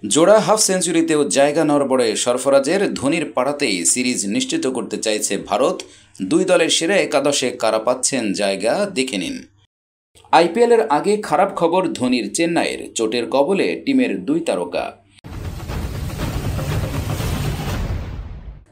জোড়া হাফ সেঞ্চুরিতেও জায়গা নড়বড়ে সরফরাজের। ধোনির পাড়াতেই সিরিজ নিশ্চিত করতে চাইছে ভারত। দুই দলের সেরা একাদশে কারা পাচ্ছেন জায়গা দেখে নিন। আইপিএলের আগে খারাপ খবর ধোনির। চেন্নাইয়ের চোটের কবলে টিমের দুই তারকা।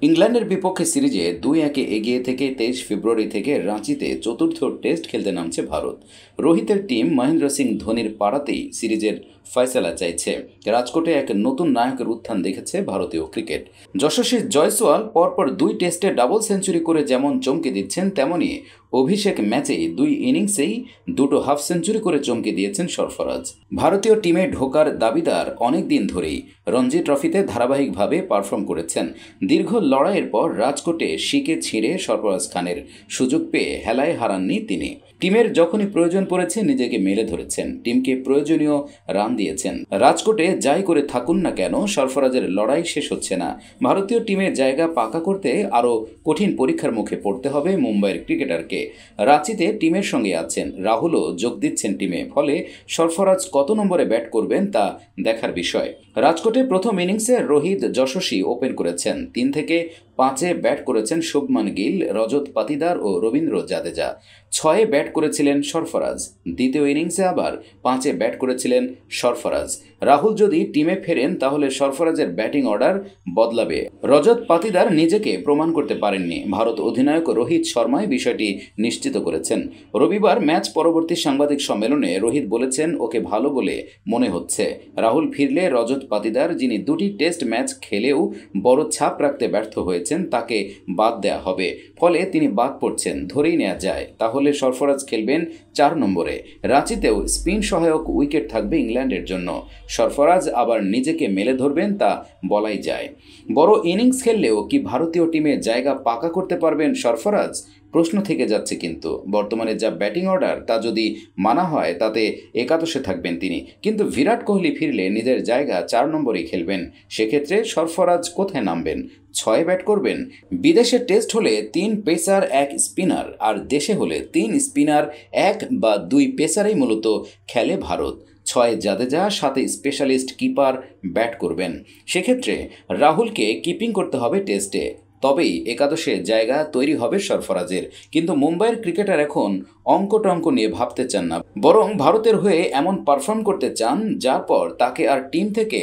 ইংল্যান্ডের বিপক্ষে সিরিজে 2-1 এগিয়ে থেকে 23 ফেব্রুয়ারি থেকে রাঁচিতে চতুর্থ টেস্ট খেলতে নামছে ভারত। রোহিতের টিম মহেন্দ্র সিং ধোনির পাড়াতেই সিরিজের ফয়সালা চাইছে। রাজকোটে এক নতুন নায়কের উত্থান দেখেছে ভারতীয় ক্রিকেট। যশস্বী জয়সওয়াল পরপর 2 টেস্টে ডাবল সেঞ্চুরি করে যেমন চমকে দিচ্ছেন, তেমনই অভিষেক ম্যাচেই 2 ইনিংসেই দুটো হাফ সেঞ্চুরি করে চমকে দিয়েছেন সরফরাজ। ভারতীয় টিমে ঢোকার দাবিদার অনেক দিন ধরেই। রঞ্জি ট্রফিতে ধারাবাহিকভাবে পারফর্ম করেছেন। দীর্ঘ লড়াইয়ের পর রাজকোটে শিকে ছিঁড়ে সরফরাজ খানের সুযোগ পেয়ে হেলায় হারাননি তিনি। টিমের যখনই প্রয়োজন পড়েছে নিজেকে মেলে ধরেছেন, টিমকে প্রয়োজনীয় রান দিয়েছেন। রাজকোটে যাই করে থাকুন না কেন, সরফরাজের লড়াই শেষ হচ্ছে না। ভারতীয় টিমের জায়গা পাকা করতে আরও কঠিন পরীক্ষার মুখে পড়তে হবে মুম্বাইয়ের ক্রিকেটারকে। রাঁচিতে টিমের সঙ্গে আছেন, রাহুলও যোগ দিচ্ছেন টিমে। ফলে সরফরাজ কত নম্বরে ব্যাট করবেন তা দেখার বিষয়। রাজকোটে প্রথম ইনিংসে রোহিত যশস্বী ওপেন করেছেন। 3 থেকে 5-এ ব্যাট করেছেন শুভমান গিল, রজত পাতিদার ও রবীন্দ্র জাদেজা। 6-এ ব্যাট করেছিলেন সরফরাজ। দ্বিতীয় ইনিংসে আবার 5-এ ব্যাট করেছিলেন সরফরাজ। রাহুল যদি টিমে ফেরেন তাহলে সরফরাজের ব্যাটিং অর্ডার বদলাবে। রজত পাতিদার নিজেকে প্রমাণ করতে পারেননি। ভারত অধিনায়ক রোহিত শর্মাই বিষয়টি নিশ্চিত করেছেন। রবিবার ম্যাচ পরবর্তী সাংবাদিক সম্মেলনে রোহিত বলেছেন, ওকে ভালো বলে মনে হচ্ছে। রাহুল ফিরলে রজত পাতিদার, যিনি 2টি টেস্ট ম্যাচ খেলেও বড় ছাপ রাখতে ব্যর্থ হয়েছেন, তাকে বাদ দেয়া হবে। ফলে তিনি বাদ পড়ছেন, ধরেই নেওয়া যায়। তাহলে সরফরাজ খেলবেন 4 নম্বরে। রাঁচিতেও স্পিন সহায়ক উইকেট থাকবে ইংল্যান্ডের জন্য। সরফরাজ আবার নিজেকে মেলে ধরবেন তা বলাই যায়। বড় ইনিংস খেললেও কি ভারতীয় টিমে জায়গা পাকা করতে পারবেন সরফরাজ? প্রশ্ন থেকে যাচ্ছে। কিন্তু বর্তমানে যা ব্যাটিং অর্ডার তা যদি মানা হয় তাতে একাদশে থাকবেন তিনি। কিন্তু বিরাট কোহলি ফিরলে নিজের জায়গা 4 নম্বরেই খেলবেন। সেক্ষেত্রে সরফরাজ কোথায় নামবেন? 6-এ ব্যাট করবেন? বিদেশে টেস্ট হলে 3 পেসার 1 স্পিনার, আর দেশে হলে 3 স্পিনার 1 বা 2 পেসারেই মূলত খেলে ভারত। 6-এ জাদেজা, 7-এ স্পেশালিস্ট কিপার ব্যাট করবেন। সেক্ষেত্রে রাহুলকে কিপিং করতে হবে টেস্টে, তবেই একাদশে জায়গা তৈরি হবে সরফরাজের। কিন্তু মুম্বাইয়ের ক্রিকেটার এখন অঙ্ক নিয়ে ভাবতে চান না, বরং ভারতের হয়ে এমন পারফর্ম করতে চান যার পর তাকে আর টিম থেকে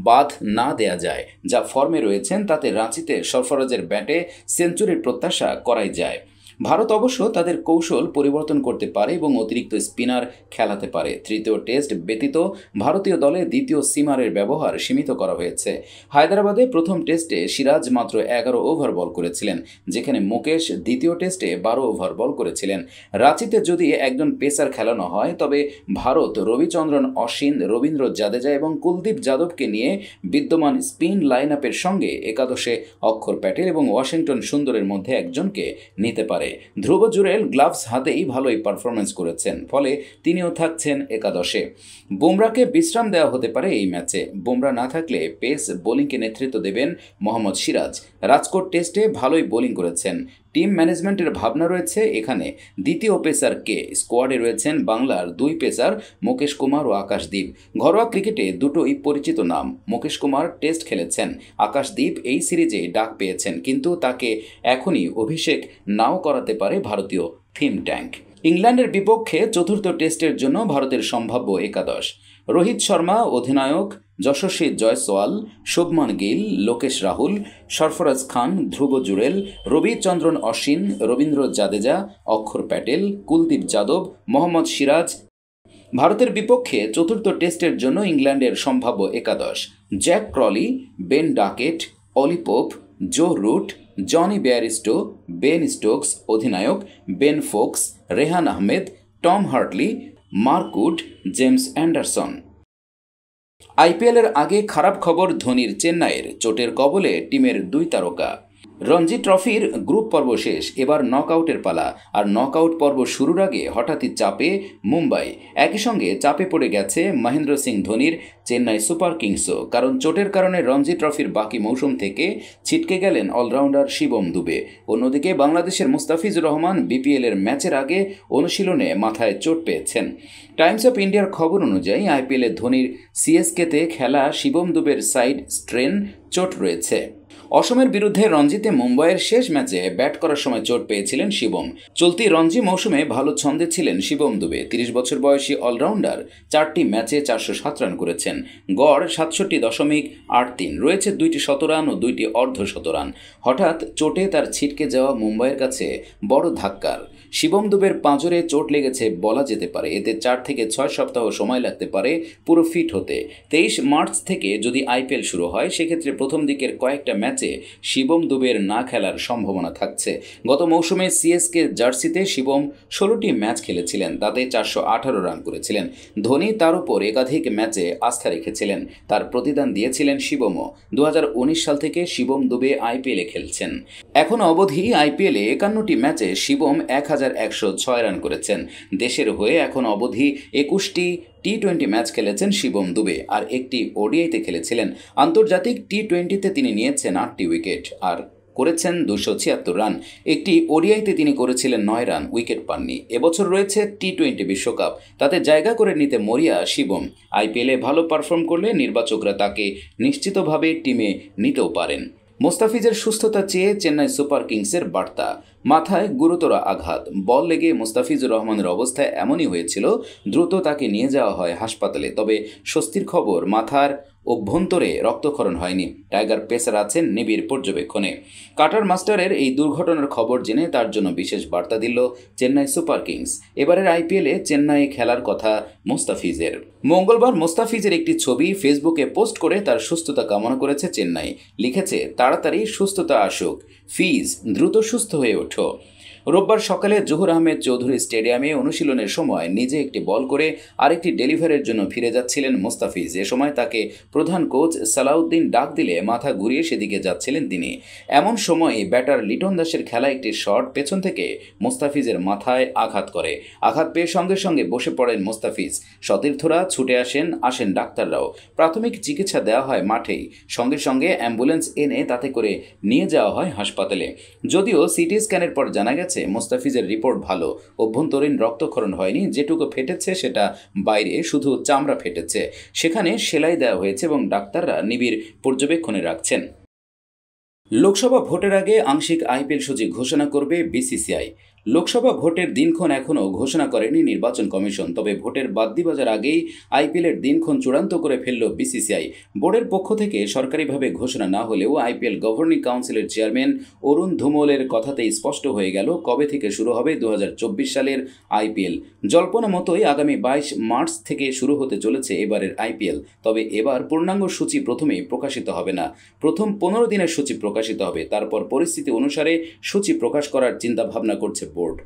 বাদ না দেয়া যায়। যা ফর্মে রয়েছেন তাতে রাঁচিতে সরফরাজের ব্যাটে সেঞ্চুরির প্রত্যাশা করাই যায়। ভারত অবশ্য তাদের কৌশল পরিবর্তন করতে পারে এবং অতিরিক্ত স্পিনার খেলাতে পারে। তৃতীয় টেস্ট ব্যতীত ভারতীয় দলে দ্বিতীয় সিমারের ব্যবহার সীমিত করা হয়েছে। হায়দ্রাবাদে প্রথম টেস্টে সিরাজ মাত্র 11 ওভার বল করেছিলেন, যেখানে মুকেশ দ্বিতীয় টেস্টে 12 ওভার বল করেছিলেন। রাঁচিতে যদি একজন পেসার খেলানো হয় তবে ভারত রবিচন্দ্রন অশ্বিন, রবীন্দ্র জাদেজা এবং কুলদীপ যাদবকে নিয়ে বিদ্যমান স্পিন লাইন আপের সঙ্গে একাদশে অক্ষর প্যাটেল এবং ওয়াশিংটন সুন্দরের মধ্যে একজনকে নিতে পারে। ধ্রুব জুরেল গ্লাভস হাতেই ভালোই পারফরমেন্স করেছেন, ফলে তিনিও থাকছেন একাদশে। বুমরাকে বিশ্রাম দেওয়া হতে পারে এই ম্যাচে। বুমরা না থাকলে পেস বোলিংকে নেতৃত্ব দেবেন মোহাম্মদ সিরাজ। রাজকোট টেস্টে ভালোই বোলিং করেছেন। টিম ম্যানেজমেন্টের ভাবনা রয়েছে এখানে। দ্বিতীয় পেসার কে? স্কোয়াডে রয়েছেন বাংলার 2 পেসার মুকেশ কুমার ও আকাশদীপ। ঘরোয়া ক্রিকেটে দুটোই পরিচিত নাম। মুকেশ কুমার টেস্ট খেলেছেন, আকাশদীপ এই সিরিজে ডাক পেয়েছেন, কিন্তু তাকে এখনই অভিষেক নাও করাতে পারে ভারতীয় থিম ট্যাঙ্ক। ইংল্যান্ডের বিপক্ষে চতুর্থ টেস্টের জন্য ভারতের সম্ভাব্য একাদশ: রোহিত শর্মা অধিনায়ক, যশস্বী জয়সওয়াল, শুভমান গিল, লোকেশ রাহুল, সরফরাজ খান, ধ্রুব জুরেল, রবিচন্দ্রন অশ্বিন, রবীন্দ্র জাদেজা, অক্ষর প্যাটেল, কুলদীপ যাদব, মোহাম্মদ সিরাজ। ভারতের বিপক্ষে চতুর্থ টেস্টের জন্য ইংল্যান্ডের সম্ভাব্য একাদশ: Jack Crawley, Ben Duckett, Ollie Pope, Joe Root, Jonny Bairstow, Ben Stokes অধিনায়ক, Ben Foakes, Rehan Ahmed, Tom Hartley, Mark Wood, James Anderson. আইপিএলের আগে খারাপ খবর ধোনির। চেন্নাইয়ের চোটের কবলে টিমের 2 তারকা। রঞ্জি ট্রফির গ্রুপ পর্ব শেষ, এবার নকআউটের পালা। আর নকআউট পর্ব শুরুর আগে হঠাৎই চাপে মুম্বাই। একই সঙ্গে চাপে পড়ে গেছে মহেন্দ্র সিং ধোনির চেন্নাই সুপার কিংসও, কারণ চোটের কারণে রঞ্জি ট্রফির বাকি মৌসুম থেকে ছিটকে গেলেন অলরাউন্ডার শিবম দুবে। অন্যদিকে বাংলাদেশের মুস্তাফিজুর রহমান বিপিএলের ম্যাচের আগে অনুশীলনে মাথায় চোট পেয়েছেন। টাইমস অফ ইন্ডিয়ার খবর অনুযায়ী আইপিএলে ধোনির সিএসকেতে খেলা শিবম দুবের সাইড স্ট্রেন চোট রয়েছে। অসমের বিরুদ্ধে রঞ্জিতে মুম্বাইয়ের শেষ ম্যাচে ব্যাট করার সময় চোট পেয়েছিলেন শিবম। চলতি রঞ্জি মৌসুমে ভালো ছন্দে ছিলেন শিবম দুবে। ৩০ বছর বয়সী অলরাউন্ডার ৪টি ম্যাচে ৪০৭ রান করেছেন, গড় ৬৭.৮৩, রয়েছে ২টি শতরান ও ২টি অর্ধশতরান। হঠাৎ চোটে তার ছিটকে যাওয়া মুম্বাইয়ের কাছে বড় ধাক্কার। শিবম দুবের পাঁজরে চোট লেগেছে বলা যেতে পারে, এতে ৪ থেকে ৬ সপ্তাহ সময় লাগতে পারে পুরো ফিট হতে। ২৩ মার্চ থেকে যদি আইপিএল শুরু হয়, সেক্ষেত্রে প্রথম দিকের কয়েকটা ম্যাচে শিবম দুবের না খেলার সম্ভাবনা থাকছে। গত মৌসুমে সিএসকে জার্সিতে শিবম ১৬টি ম্যাচ খেলেছিলেন, তাতে ৪১৮ রান করেছিলেন। ধোনি তার উপর একাধিক ম্যাচে আস্থা রেখেছিলেন, তার প্রতিদান দিয়েছিলেন শিবমও। ২০১৯ সাল থেকে শিবম দুবে আইপিএলে খেলছেন। এখনও অবধি আইপিএলে ৫১টি ম্যাচে শিবম ১১০৬ রান করেছেন। দেশের হয়ে এখন অবধি ২১টি টি-20 ম্যাচ খেলেছেন শিবম দুবে, আর একটি ওডিআইতে খেলেছিলেন। আন্তর্জাতিক টি-20তে তিনি নিয়েছেন ৮টি উইকেট আর করেছেন ২৭৬ রান। একটি ওডিআইতে তিনি করেছিলেন ৯ রান, উইকেট পাননি। এবছর রয়েছে টি-20 বিশ্বকাপ, তাতে জায়গা করে নিতে মরিয়া শিবম। আইপিএলে ভালো পারফর্ম করলে নির্বাচকরা তাকে নিশ্চিতভাবে টিমে নিতেও পারেন। মোস্তাফিজের সুস্থতা চেয়ে চেন্নাই সুপার কিংসের বার্তা। মাথায় গুরুতর আঘাত, বল লেগে মোস্তাফিজুর রহমানের অবস্থা এমনই হয়েছিল, দ্রুত তাকে নিয়ে যাওয়া হয় হাসপাতালে। তবে স্বস্তির খবর, মাথার অভ্যন্তরে রক্তক্ষরণ হয়নি। টাইগার পেসার আছেন নিবিড় পর্যবেক্ষণে। কাটার মাস্টারের এই দুর্ঘটনার খবর জেনে তার জন্য বিশেষ বার্তা দিল চেন্নাই সুপার কিংস। এবারের আইপিএলে চেন্নাই খেলার কথা মোস্তাফিজের। মঙ্গলবার মোস্তাফিজের একটি ছবি ফেসবুকে পোস্ট করে তার সুস্থতা কামনা করেছে চেন্নাই। লিখেছে, তাড়াতাড়ি সুস্থতা আসুক, ফিজ দ্রুত সুস্থ হয়ে ওঠো। রোববার সকালে জহুর আহমেদ চৌধুরী স্টেডিয়ামে অনুশীলনের সময় নিজে একটি বল করে আরেকটি ডেলিভারির জন্য ফিরে যাচ্ছিলেন মোস্তাফিজ। এ সময় তাকে প্রধান কোচ সালাউদ্দিন ডাক দিলে মাথা ঘুরিয়ে সেদিকে যাচ্ছিলেন তিনি। এমন সময় ব্যাটার লিটন দাসের খেলা একটি শট পেছন থেকে মোস্তাফিজের মাথায় আঘাত করে। আঘাত পেয়ে সঙ্গে সঙ্গে বসে পড়েন মোস্তাফিজ। সতীর্থরা ছুটে আসেন ডাক্তাররাও। প্রাথমিক চিকিৎসা দেওয়া হয় মাঠেই। সঙ্গে সঙ্গে অ্যাম্বুলেন্স এনে তাতে করে নিয়ে যাওয়া হয় হাসপাতালে। যদিও সিটি স্ক্যানের পর জানা গেছে মোস্তাফিজের রিপোর্ট ভালো, অভ্যন্তরীণ রক্তক্ষরণ হয়নি। যেটুকু ফেটেছে সেটা বাইরে, শুধু চামড়া ফেটেছে। সেখানে সেলাই দেওয়া হয়েছে এবং ডাক্তাররা নিবিড় পর্যবেক্ষণে রাখছেন। লোকসভা ভোটের আগে আংশিক আইপিএল সূচি ঘোষণা করবে বিসিসিআই। লোকসভা ভোটের দিনক্ষণ এখনও ঘোষণা করেনি নির্বাচন কমিশন, তবে ভোটের বাদ্যি বাজার আগেই আইপিএলের দিনক্ষণ চূড়ান্ত করে ফেলল বিসিসিআই। বোর্ডের পক্ষ থেকে সরকারিভাবে ঘোষণা না হলেও আইপিএল গভর্নিং কাউন্সিলের চেয়ারম্যান অরুণ ধুমলের কথাতেই স্পষ্ট হয়ে গেল কবে থেকে শুরু হবে ২০২৪ সালের আইপিএল। জল্পনা মতোই আগামী ২২ মার্চ থেকে শুরু হতে চলেছে এবারের আইপিএল। তবে এবার পূর্ণাঙ্গ সূচি প্রথমেই প্রকাশিত হবে না, প্রথম ১৫ দিনের সূচি প্রকাশিত হবে। তারপর পরিস্থিতি অনুসারে সূচি প্রকাশ করার চিন্তাভাবনা করছে বোর্ড।